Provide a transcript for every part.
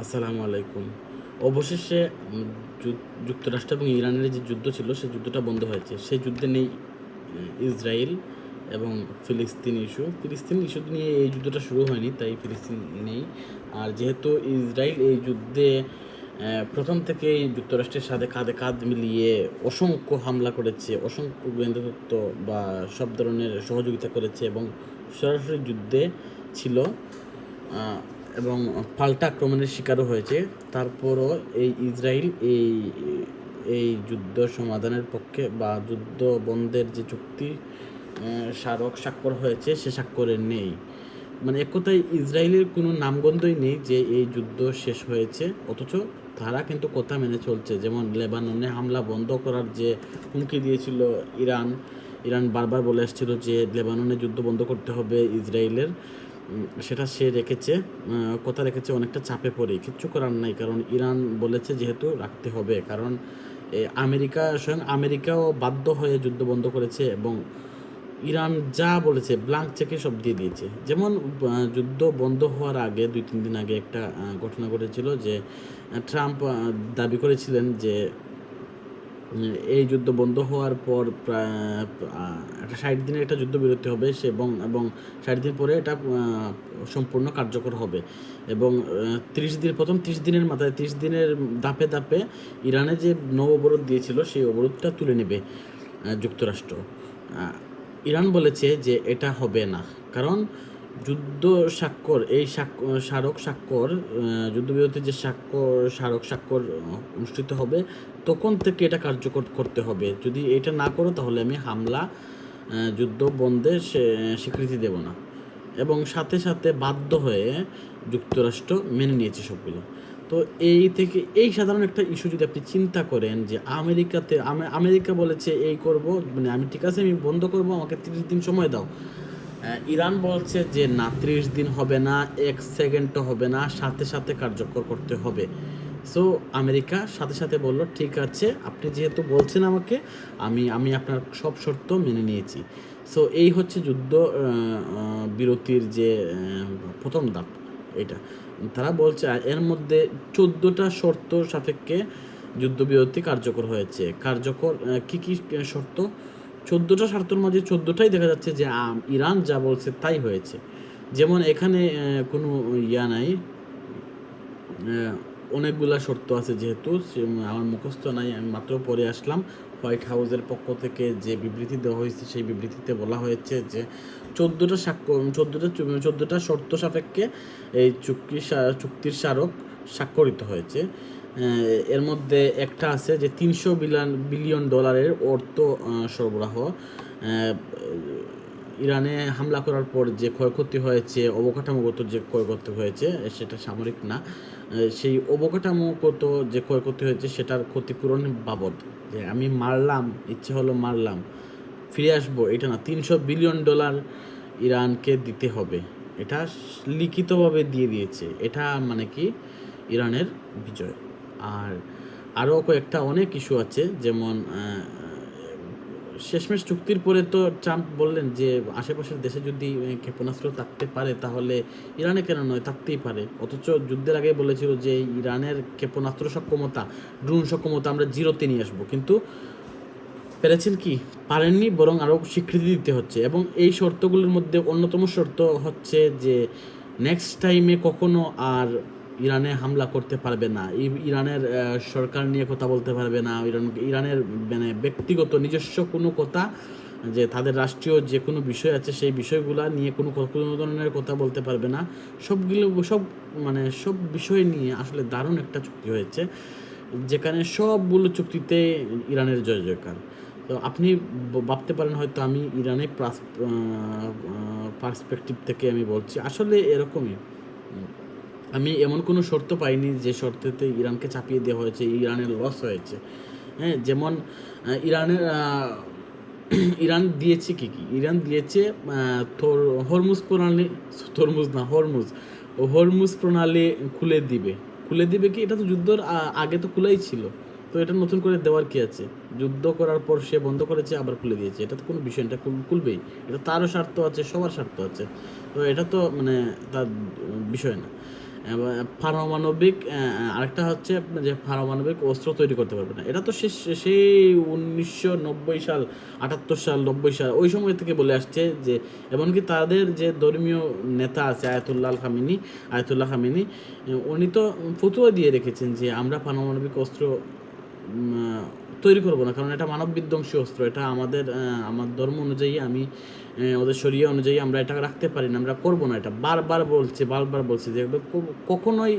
আসসালামু আলাইকুম। অবশেষে যুক্তরাষ্ট্র এবং ইরানের যে যুদ্ধ ছিল, সেই যুদ্ধটা বন্ধ হয়েছে। সেই যুদ্ধে নেই ইসরায়েল এবং ফিলিস্তিন ইস্যু নিয়ে এই যুদ্ধটা শুরু হয়নি, তাই ফিলিস্তিন নেই। আর যেহেতু ইসরায়েল এই যুদ্ধে প্রথম থেকেই যুক্তরাষ্ট্রের সাথে কাঁধে কাঁধ মিলিয়ে অসংখ্য হামলা করেছে, অসংখ্য গোয়েন্দা তথ্য বা সব ধরনের সহযোগিতা করেছে এবং সরাসরি যুদ্ধে ছিল, এবং পাল্টা আক্রমণের শিকারও হয়েছে। তারপরও এই ইসরায়েল এই এই যুদ্ধ সমাধানের পক্ষে বা যুদ্ধ বন্ধের যে চুক্তি স্মারক স্বাক্ষর হয়েছে, সে স্বাক্ষরে নেই। মানে এক কথায় ইসরায়েলের কোনো নামগন্ধই নেই যে এই যুদ্ধ শেষ হয়েছে, অথচ তারা কিন্তু কথা মেনে চলছে। যেমন লেবাননে হামলা বন্ধ করার যে হুমকি দিয়েছিল ইরান বারবার বলে আসছিল যে লেবাননে যুদ্ধ বন্ধ করতে হবে ইসরায়েলের, সেটা সে রেখেছে, কথা রেখেছে অনেকটা চাপে পড়ে। কিচ্ছু করার নাই, কারণ ইরান বলেছে যেহেতু রাখতে হবে। কারণ স্বয়ং আমেরিকাও বাধ্য হয়ে যুদ্ধ বন্ধ করেছে এবং ইরান যা বলেছে ব্ল্যাঙ্ক চেকে সব দিয়ে দিয়েছে। যেমন যুদ্ধ বন্ধ হওয়ার আগে 2-3 দিন আগে একটা ঘটনা ঘটেছিল যে ট্রাম্প দাবি করেছিলেন যে এই যুদ্ধ বন্ধ হওয়ার পর একটা 60 দিনের একটা যুদ্ধবিরতি হবে, এবং 60 দিন পরে এটা সম্পূর্ণ কার্যকর হবে। এবং 30 দিন, প্রথম 30 দিনের মাথায় 30 দিনের ধাপে ধাপে ইরানে যে নৌ অবরোধ দিয়েছিল সেই অবরোধটা তুলে নেবে যুক্তরাষ্ট্র। ইরান বলেছে যে এটা হবে না, কারণ যুদ্ধ স্বাক্ষর স্মারক স্বাক্ষর যুদ্ধবিরতির যে স্মারক স্বাক্ষর অনুষ্ঠিত হবে, তখন থেকে এটা কার্যকর করতে হবে। যদি এটা না করো তাহলে আমি যুদ্ধ বন্ধে স্বীকৃতি দেব না। এবং সাথে সাথে বাধ্য হয়ে যুক্তরাষ্ট্র মেনে নিয়েছে সবগুলো। তো এই সাধারণ একটা ইস্যু যদি আপনি চিন্তা করেন যে আমেরিকা বলেছে এই করব, মানে আমি ঠিক আছে, আমি বন্ধ করব, আমাকে 30 দিন সময় দাও। ইরান বলছে যে না, 30 দিন হবে না, 1 সেকেন্ডও হবে না, সাথে সাথে কার্যকর করতে হবে। সো আমেরিকা সাথে সাথে বলল ঠিক আছে, আপনি যেহেতু বলছেন আমাকে, আমি আপনার সব শর্ত মেনে নিয়েছি। সো এই হচ্ছে যুদ্ধ বিরতির যে প্রথম ধাপ। এটা তারা বলছে এর মধ্যে 14টা শর্ত সাপেক্ষে যুদ্ধবিরতি কার্যকর হয়েছে। কী কী শর্ত? 14টা শর্তের মধ্যে 14টাই দেখা যাচ্ছে যে ইরান যা বলছে তাই হয়েছে। যেমন এখানে কোনো নাই, অনেকগুলা শর্ত আছে, যেহেতু আমার মুখস্থ নাই, আমি মাত্র পড়ে আসলাম। হোয়াইট হাউসের পক্ষ থেকে যে বিবৃতি দেওয়া হয়েছে, সেই বিবৃতিতে বলা হয়েছে যে 14টা শর্ত সাপেক্ষে এই চুক্তির স্মারক স্বাক্ষরিত হয়েছে। এর মধ্যে একটা আছে যে $300 বিলিয়ন অর্থ সরবরাহ। ইরানে হামলা করার পর যে ক্ষয়ক্ষতি হয়েছে, অবকাঠামোগত যে ক্ষয়ক্ষতি হয়েছে, সেটা সামরিক না, সেই অবকাঠামোগত যে ক্ষয়ক্ষতি হয়েছে সেটার ক্ষতিপূরণ বাবদ, যে আমি মারলাম, ইচ্ছে হলো মারলাম, ফিরে আসবো, এটা না, $300 বিলিয়ন ইরানকে দিতে হবে। এটা লিখিতভাবে দিয়ে দিয়েছে। এটা মানে কি ইরানের বিজয়। আর আরও কয়েকটা অনেক ইস্যু আছে, যেমন শেষমেশ চুক্তির পরে তো ট্রাম্প বললেন যে আশেপাশের দেশে যদি ক্ষেপণাস্ত্র থাকতে পারে তাহলে ইরানে কেন নয়, থাকতেই পারে। অথচ যুদ্ধের আগে বলেছিল যে ইরানের ক্ষেপণাস্ত্র সক্ষমতা, ড্রোন সক্ষমতা আমরা 0-তে নিয়ে আসবো, কিন্তু পেরেছেন কি? পারেননি, বরং আরও স্বীকৃতি দিতে হচ্ছে। এবং এই শর্তগুলোর মধ্যে অন্যতম শর্ত হচ্ছে যে নেক্সট টাইমে কখনো আর ইরানে হামলা করতে পারবে না, ইরানের সরকার নিয়ে কথা বলতে পারবে না, ইরানের মানে ব্যক্তিগত নিজস্ব কোনো কথা, যে তাদের রাষ্ট্রীয় যে কোনো বিষয় আছে সেই বিষয়গুলো নিয়ে কোনো ধরনের কথা বলতে পারবে না। সব বিষয় নিয়ে আসলে দারুণ একটা চুক্তি হয়েছে, যেখানে সবগুলো চুক্তিতে ইরানের জয় জয়কার। তো আপনি ভাবতে পারেন হয়তো আমি ইরানের পার্সপেক্টিভ থেকে আমি বলছি, আসলে এরকমই। আমি এমন কোনো শর্ত পাইনি যে শর্তেতে ইরানকে চাপিয়ে দেওয়া হয়েছে, ইরানের লস হয়েছে। হ্যাঁ, যেমন ইরানের ইরান দিয়েছে কী ইরান দিয়েছে হরমুজ প্রণালী, হরমুজ প্রণালী খুলে দিবে কি? এটা তো যুদ্ধর আগে তো খোলাই ছিল, তো এটা নতুন করে দেওয়ার কি আছে? যুদ্ধ করার পর সে বন্ধ করেছে, আবার খুলে দিয়েছে, এটা তো কোনো বিষয়, এটা খুলবেই। এটা তারও স্বার্থ আছে, সবার স্বার্থ আছে, তো এটা তো মানে তার বিষয় না। পারমাণবিক আরেকটা হচ্ছে আপনার যে পারমাণবিক অস্ত্র তৈরি করতে পারবে না। এটা তো সেই 1990 সাল, 78 সাল, 90 সাল ওই সময় থেকে বলে আসছে যে, এমনকি তাদের যে ধর্মীয় নেতা আছে আয়াতুল্লাহ খামেনি উনি তো ফতোয়া দিয়ে রেখেছেন যে আমরা পারমাণবিক অস্ত্র তৈরি করব না, কারণ এটা মানব বিধ্বংসী অস্ত্র। এটা আমার ধর্ম অনুযায়ী ওদের শরিয়া অনুযায়ী আমরা এটা রাখতে পারি না, আমরা করব না। এটা বারবার বলছে যে কখনোই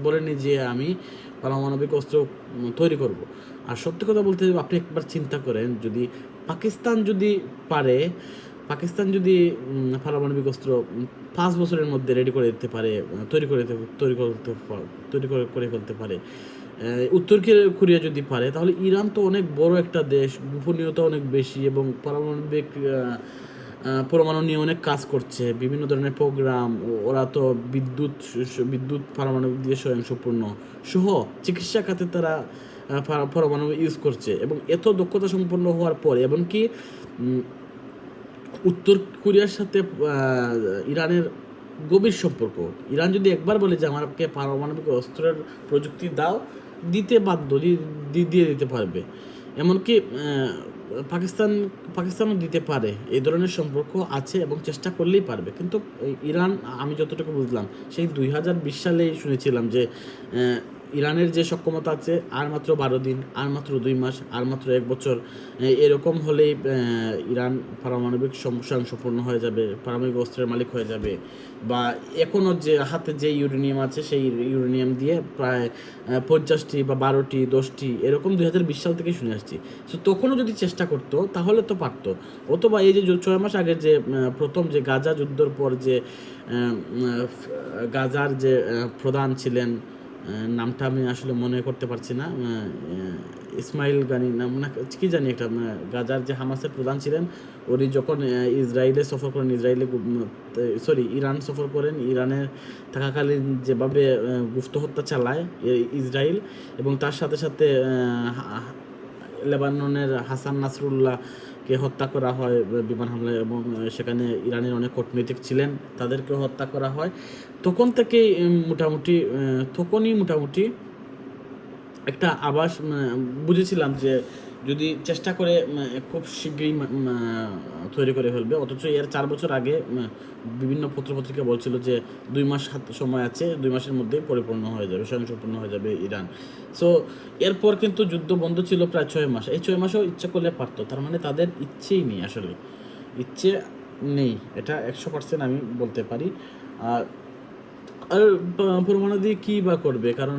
বলেনি যে আমি পারমাণবিক অস্ত্র তৈরি করব। আর সত্যি কথা বলতে আপনি একবার চিন্তা করেন, যদি পাকিস্তান পারমাণবিক অস্ত্র 5 বছরের মধ্যে রেডি করে দিতে পারে, তৈরি করে ফেলতে পারে, উত্তর কোরিয়া যদি পারে, তাহলে ইরান তো অনেক বড় একটা দেশ, গোপনীয়তা অনেক বেশি এবং পরমাণু নিয়ে অনেক কাজ করছে, বিভিন্ন ধরনের প্রোগ্রাম। ওরা তো বিদ্যুৎ পারমাণবিক দিয়ে স্বয়ংসম্পূর্ণ সহ চিকিৎসা খাতে তারা পরমাণু ইউজ করছে। এবং এত দক্ষতা সম্পন্ন হওয়ার পর, এমনকি উত্তর কোরিয়ার সাথে ইরানের গভীর সম্পর্ক। ইরান যদি একবার বলে যে আমাকে পারমাণবিক অস্ত্রের প্রযুক্তি দাও, দিতে বাধ্য, দিয়ে দিতে পারবে। এমনকি পাকিস্তানও দিতে পারে, এই ধরনের সম্পর্ক আছে এবং চেষ্টা করলেই পারবে। কিন্তু ইরান, আমি যতটুকু বুঝলাম, সেই 2020 সালেই শুনেছিলাম যে ইরানের যে সক্ষমতা আছে আর মাত্র 12 দিন, আর মাত্র 2 মাস, আর মাত্র 1 বছর, এরকম হলেই ইরান পারমাণবিক স্বয়ংসম্পূর্ণ হয়ে যাবে, পারমাণবিক অস্ত্রের মালিক হয়ে যাবে। বা এখনও যে হাতে যে ইউরেনিয়াম আছে, সেই ইউরেনিয়াম দিয়ে প্রায় 50টি বা 12টি 10টি এরকম 2020 সাল থেকেই শুনে আসছি। সো তখনও যদি চেষ্টা করতো তাহলে তো পারতো। অথবা এই যে 6 মাস আগের যে প্রথম যে গাজা যুদ্ধর পর যে গাজার যে প্রধান ছিলেন, নামটা আমি আসলে মনে করতে পারছি না, ইসমাইল গানি নাম না কি জানি একটা, গাজার যে হামাসের প্রধান ছিলেন, উনি যখন ইরান সফর করেন, ইরানের থাকাকালীন যেভাবে গুপ্ত হত্যা চালায় ইসরায়েল, এবং তার সাথে সাথে লেবাননের হাসান নাসরুল্লাহকে হত্যা করা হয় বিমান হামলায়, এবং সেখানে ইরানের অনেক কূটনীতিক ছিলেন, তাদেরকেও হত্যা করা হয়। তখনই মোটামুটি একটা আভাস বুঝেছিলাম যে যদি চেষ্টা করে খুব শীঘ্রই তৈরি করে ফেলবে। অথচ এর 4 বছর আগে বিভিন্ন পত্রপত্রিকা বলছিল যে 2 মাস সময় আছে, 2 মাসের মধ্যেই স্বয়ংসম্পূর্ণ হয়ে যাবে ইরান। সো এরপর কিন্তু যুদ্ধ বন্ধ ছিল প্রায় 6 মাস। এই 6 মাসেও ইচ্ছা করলে পারতো। তার মানে তাদের ইচ্ছেই নেই, আসলে ইচ্ছে নেই, এটা 100% আমি বলতে পারি। আর পরমাণু দিয়ে কী বা করবে? কারণ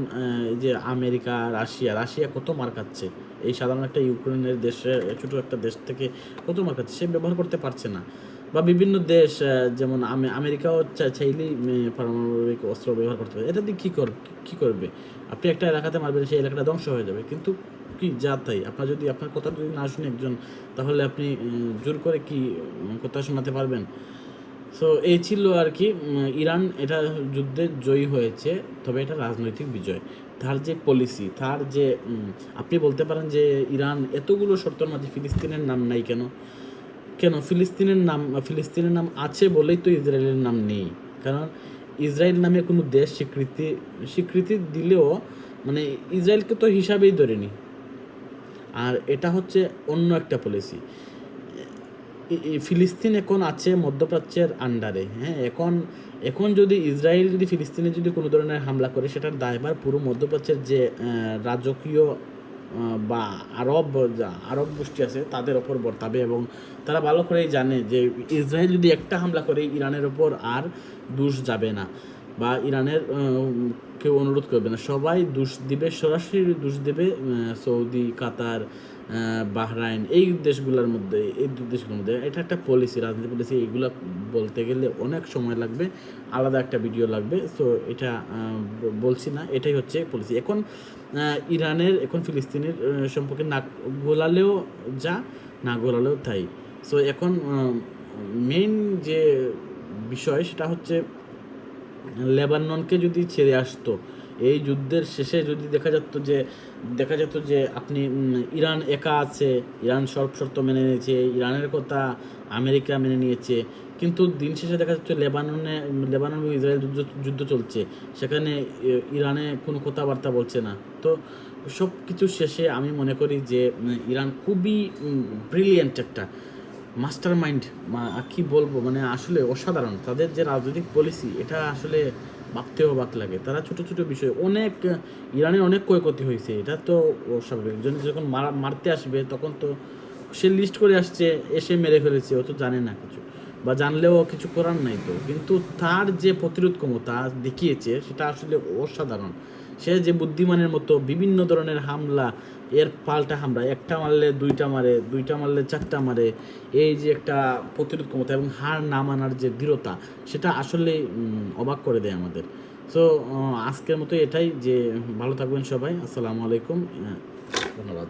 এই যে আমেরিকা, রাশিয়া কত মার খাচ্ছে, এই সাধারণ একটা ইউক্রেনের দেশে, ছোটো একটা দেশ থেকে কত মার খাচ্ছে, সে ব্যবহার করতে পারছে না। বা বিভিন্ন দেশ যেমন আমেরিকাও চাইলেই পারমাণবিক অস্ত্র ব্যবহার করতে পারে। এটা দিয়ে কী করবে? আপনি একটা এলাকাতে মারবেন, সেই এলাকাটা ধ্বংস হয়ে যাবে। কিন্তু কি যা তাই, আপনার কথা যদি না শুনে একজন, তাহলে আপনি জোর করে কি কথা শোনাতে পারবেন? সো এই ছিল আর কি। ইরান এটা যুদ্ধে জয়ী হয়েছে, তবে এটা রাজনৈতিক বিজয়। তার যে পলিসি, তার যে আপনি বলতে পারেন যে ইরান এতগুলো শর্তের মাঝে ফিলিস্তিনের নাম নাই কেন? ফিলিস্তিনের নাম আছে বলেই তো ইসরায়েলের নাম নেই। কারণ ইসরায়েল নামে কোনো দেশ স্বীকৃতি দিলেও মানে ইসরায়েলকে তো হিসাবেই ধরেনি। আর এটা হচ্ছে অন্য একটা পলিসি। ফিলিস্তিন এখন আছে মধ্যপ্রাচ্যের আন্ডারে। হ্যাঁ, এখন যদি ইসরায়েল যদি ফিলিস্তিনে যদি কোনো ধরনের হামলা করে, সেটার দায়ভার পুরো মধ্যপ্রাচ্যের যে রাজকীয় বা আরব গোষ্ঠী আছে তাদের ওপর বর্তাবে। এবং তারা ভালো করেই জানে যে ইসরায়েল যদি একটা হামলা করে, ইরানের ওপর আর দোষ যাবে না, বা ইরানের কেউ অনুরোধ করবে না, সবাই সরাসরি দোষ দেবে সৌদি, কাতার, বাহরাইন, এই দু দেশগুলোর মধ্যে। এটা একটা পলিসি, রাজনীতি পলিসি। এইগুলো বলতে গেলে অনেক সময় লাগবে, আলাদা একটা ভিডিও লাগবে। সো এটা বলছি না, এটাই হচ্ছে পলিসি। এখন ফিলিস্তিনের সম্পর্কে না গোলালেও না গোলালেও তাই। সো এখন মেইন যে বিষয়, সেটা হচ্ছে লেবাননকে যদি ছেড়ে আসতো এই যুদ্ধের শেষে যদি দেখা যেত যে আপনি ইরান একা আছে, ইরান সব শর্ত মেনে নিয়েছে, ইরানের কথা আমেরিকা মেনে নিয়েছে, কিন্তু দিন শেষে দেখা যাচ্ছে লেবানন এবং ইসরায়েল যুদ্ধ চলছে, সেখানে ইরানে কোনো কথাবার্তা বলছে না। তো সব কিছু শেষে আমি মনে করি যে ইরান খুবই ব্রিলিয়েন্ট একটা মাস্টার মাইন্ড, কী বলবো, মানে আসলে অসাধারণ। তাদের যে রাজনৈতিক পলিসি, এটা আসলে ভাবতেও অবাক লাগে। তারা ছোটো ছোটো বিষয় ইরানের অনেক ক্ষয়ক্ষতি হয়েছে, এটা তো অস্বাভাবিক। যখন মারতে আসবে তখন তো সে লিস্ট করে আসছে, এসে মেরে ফেলেছে, ও তো জানে না কিছু, বা জানলেও কিছু করার নাই তো। কিন্তু তার যে প্রতিরোধ ক্ষমতা দেখিয়েছে সেটা আসলে অসাধারণ। সে যে বুদ্ধিমানের মতো বিভিন্ন ধরনের হামলা, এর পাল্টা হামলা, একটা মারলে দুইটা মারে, দুইটা মারলে চারটা মারে, এই যে একটা প্রতিরোধ ক্ষমতা এবং হার না মানার যে দৃঢ়তা, সেটা আসলে অবাক করে দেয় আমাদের। সো আজকের মতো এটাই, যে ভালো থাকবেন সবাই। আসসালামু আলাইকুম, ধন্যবাদ।